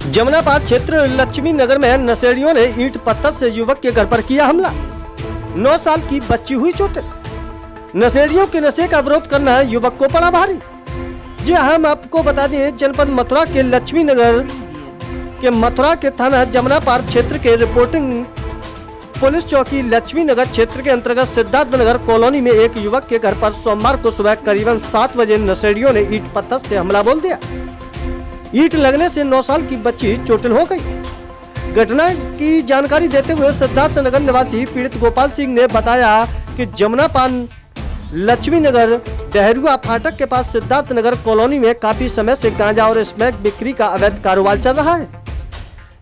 जमुना पार क्षेत्र लक्ष्मी नगर में नशेड़ियों ने ईंट पत्थर से युवक के घर पर किया हमला। 9 साल की बच्ची हुई चोटें। नशेड़ियों के नशे का विरोध करना युवक को पड़ा भारी। जी हम आपको बता दें, जनपद मथुरा के लक्ष्मी नगर के मथुरा के थाना जमुना पार क्षेत्र के रिपोर्टिंग पुलिस चौकी लक्ष्मी नगर क्षेत्र के अंतर्गत सिद्धार्थ नगर कॉलोनी में एक युवक के घर पर सोमवार को सुबह करीबन 7 बजे नशेड़ियों ने ईंट पत्थर से हमला बोल दिया। ईंट लगने से 9 साल की बच्ची चोटिल हो गई। घटना की जानकारी देते हुए सिद्धार्थ नगर निवासी पीड़ित गोपाल सिंह ने बताया कि जमुना पान लक्ष्मी नगर डहरुआ फाटक के पास सिद्धार्थ नगर कॉलोनी में काफी समय से गांजा और स्मैक बिक्री का अवैध कारोबार चल रहा है,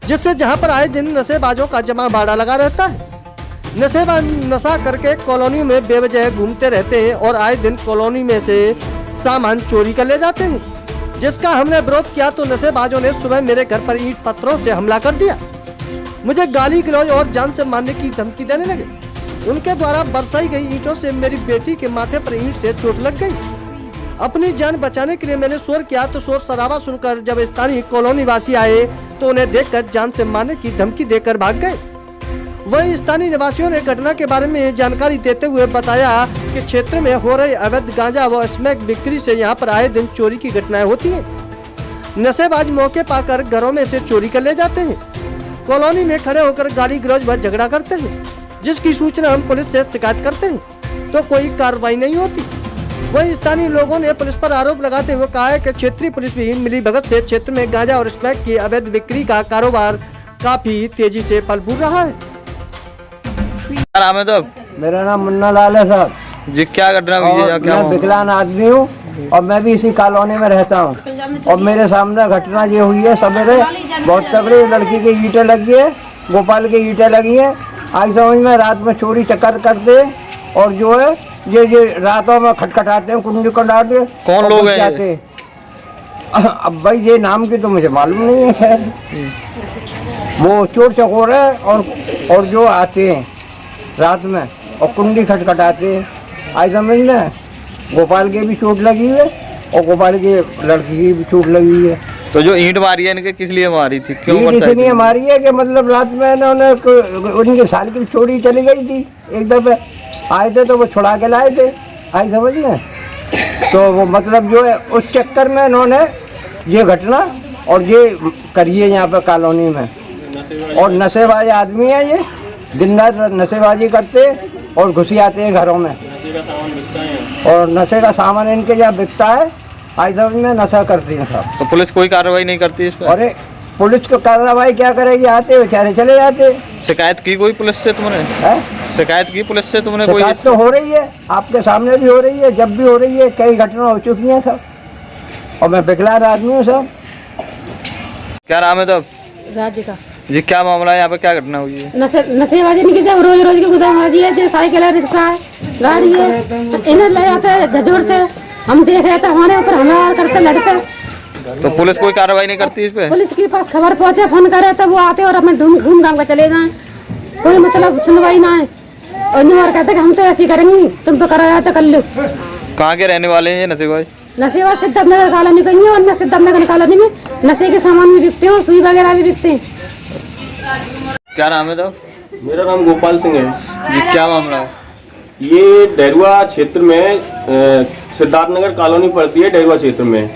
जिससे जहां पर आए दिन नशेबाजों का जमा बाड़ा लगा रहता है। नशेबाज नशा करके कॉलोनी में बेवजह घूमते रहते हैं और आए दिन कॉलोनी में से सामान चोरी कर ले जाते हैं, जिसका हमने विरोध किया तो नशेबाजों ने सुबह मेरे घर पर ईंट पत्थरों से हमला कर दिया। मुझे गाली गलौज और जान से मारने की धमकी देने लगे। उनके द्वारा बरसाई गई ईंटों से मेरी बेटी के माथे पर ईंट से चोट लग गई। अपनी जान बचाने के लिए मैंने शोर किया तो शोर शराबा सुनकर जब स्थानीय कॉलोनी वासी आए तो उन्हें देखकर जान से मारने की धमकी देकर भाग गए। वहीं स्थानीय निवासियों ने घटना के बारे में जानकारी देते हुए बताया कि क्षेत्र में हो रहे अवैध गांजा व स्मैक बिक्री से यहां पर आए दिन चोरी की घटनाएं होती हैं। नशेबाज मौके पाकर घरों में से चोरी कर ले जाते हैं, कॉलोनी में खड़े होकर गाली गलौज व झगड़ा करते हैं, जिसकी सूचना हम पुलिस से शिकायत करते हैं तो कोई कार्रवाई नहीं होती। वहीं स्थानीय लोगों ने पुलिस पर आरोप लगाते हुए कहा है कि क्षेत्रीय पुलिस भी मिलीभगत से क्षेत्र में गांजा और स्मैक की अवैध बिक्री का कारोबार काफी तेजी से फल फूल रहा है। नाम है तो? मेरा नाम मुन्ना लाल है साहब जी। क्या घटना हुई है? क्या मैं विकलांग आदमी हूँ और मैं भी इसी कॉलोनी में रहता हूँ और मेरे सामने घटना ये हुई है। सवेरे बहुत तगड़ी लड़की की ईंटें लगी है, गोपाल की ईंटें लगी है। आज समझ में रात में चोरी चक्कर करते और जो है ये रातों में खटखटाते हैं, कुंडी खटाते। कौन लोग हैं? अब भाई ये नाम की तो मुझे मालूम नहीं है। खैर वो चोर चकोर है और जो आते हैं रात में और कुंडी खटखटाते हैं। आज समझ में गोपाल के भी चोट लगी है और गोपाल के लड़की की भी चोट लगी है। तो जो ईंट मारी है इनके किस लिए मारी थी? क्यों इसलिए मारी है कि मतलब रात में उन्होंने उनकी साइकिल चोरी चली गई थी। एक दफे आए थे तो वो छुड़ा के लाए थे। आज समझ में तो वो मतलब जो है उस चक्कर में इन्होंने ये घटना और ये करी है यहाँ पे कॉलोनी में। और नशेबाज आदमी है ये, दिन रात नशेबाजी करते और घुसी आते हैं घरों में और नशे का सामान इनके यहाँ बिकता है। आज समझ में नशा करती है सब। तो पुलिस कोई कार्रवाई नहीं करती इस पर? अरे पुलिस को कार्रवाई क्या करेगी? आते बेचारे चले जाते। शिकायत की कोई पुलिस से तुमने? शिकायत की पुलिस से तुमने? कोई शिकायत तो हो रही है, आपके सामने भी हो रही है, जब भी हो रही है। कई घटना हो चुकी हैं सब और मैं विकलांग आदमी हूँ सब। क्या नाम है तब? राधिका जी। क्या मामला है यहाँ पे? क्या घटना हुई है? नशेबाजी नहीं की, जब रोज रोज की गुदाबाजी है। जो साइकिल है, रिक्शा है, गाड़ी है, इन्हें ले जाते हैं, झजोड़ते हैं। हम देख रहे थे, हमारे ऊपर हमला करते लड़ते। तो पुलिस कोई कार्रवाई नहीं करती इस पे? पुलिस के पास खबर पहुंचे, फोन करे तब वो आते और अपने घूम घाम कर चले जाए। कोई मतलब सुनवाई ना है और नहीं और कहते कि हम तो ऐसी करेंगे, तुम तो करा जाते कर लो। कहाँ के रहने वाले हैं ये नशेबाज? नशेबाज सिद्धार्थ नगर कॉलोनी कहीं है और सिद्धार्थ नगर कॉलोनी में नशे के सामान भी बिकते हैं, सुई वगैरह भी बिकते हैं। क्या नाम है तब? मेरा नाम गोपाल सिंह है जी। क्या मामला है? ये डहरुआ क्षेत्र में सिद्धार्थ नगर कॉलोनी पड़ती है। डहरुआ क्षेत्र में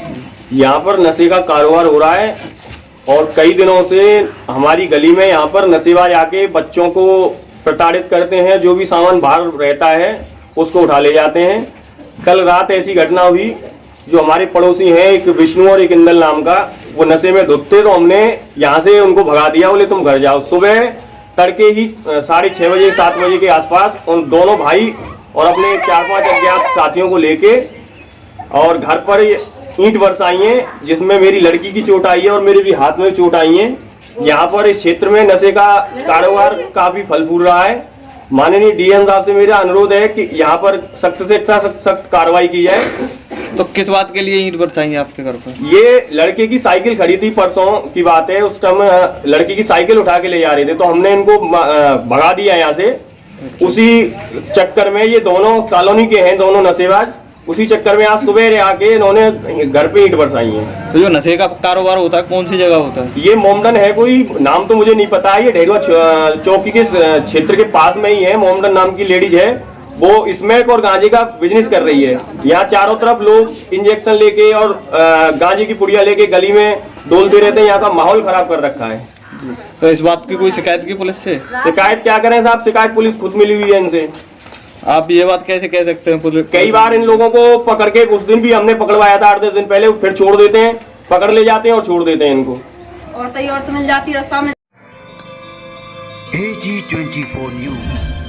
यहाँ पर नशे का कारोबार हो रहा है और कई दिनों से हमारी गली में यहाँ पर नशेबाज आके बच्चों को प्रताड़ित करते हैं। जो भी सामान बाहर रहता है उसको उठा ले जाते हैं। कल रात ऐसी घटना हुई, जो हमारे पड़ोसी हैं एक विष्णु और एक इंदल नाम का, वो नशे में धुतते तो हमने यहाँ से उनको भगा दिया, बोले तुम घर जाओ। सुबह तड़के ही 6:30 बजे 7 बजे के आसपास उन दोनों भाई और अपने 4-5 अज्ञात साथियों को लेके और घर पर ईंट बरसाई है, जिसमें मेरी लड़की की चोट आई है और मेरे भी हाथ में चोट आई है। यहाँ पर इस क्षेत्र में नशे का कारोबार काफी फल फूल रहा है। माननीय डीएम साहब से मेरा अनुरोध है कि यहाँ पर सख्त से सख्त कार्रवाई की जाए। तो किस बात के लिए ईंट बरसाई है आपके घर पर? ये लड़के की साइकिल खड़ी थी, परसों की बात है। उस टाइम लड़की की साइकिल उठा के ले जा रहे थे तो हमने इनको भगा दिया यहाँ से। उसी चक्कर में ये दोनों कॉलोनी के हैं, दोनों नशेबाज, उसी चक्कर में आज सुबह आके इन्होंने घर पे ईंट बरसाई है। तो जो नशे का कारोबार होता है कौन सी जगह होता है? ये मोमडन है, कोई नाम तो मुझे नहीं पता है, ये ढेरुआ चौकी के क्षेत्र के पास में ही है। मोमडन नाम की लेडीज है, वो स्मैक और गांजे का बिजनेस कर रही है। यहाँ चारों तरफ लोग इंजेक्शन लेके और गांजे की पुड़िया लेके गली में डोलते रहते हैं। यहाँ का माहौल खराब कर रखा है। तो इस बात की कोई शिकायत की पुलिस से? शिकायत क्या करें साहब, शिकायत पुलिस खुद मिली हुई है इनसे। आप ये बात कैसे कह सकते हैं पुलिस? कई बार इन लोगों को पकड़ के, उस दिन भी हमने पकड़वाया था 8-10 दिन पहले, फिर छोड़ देते हैं, पकड़ ले जाते हैं और छोड़ देते हैं इनको। औरत मिल जाती रास्ता में। AG24 News।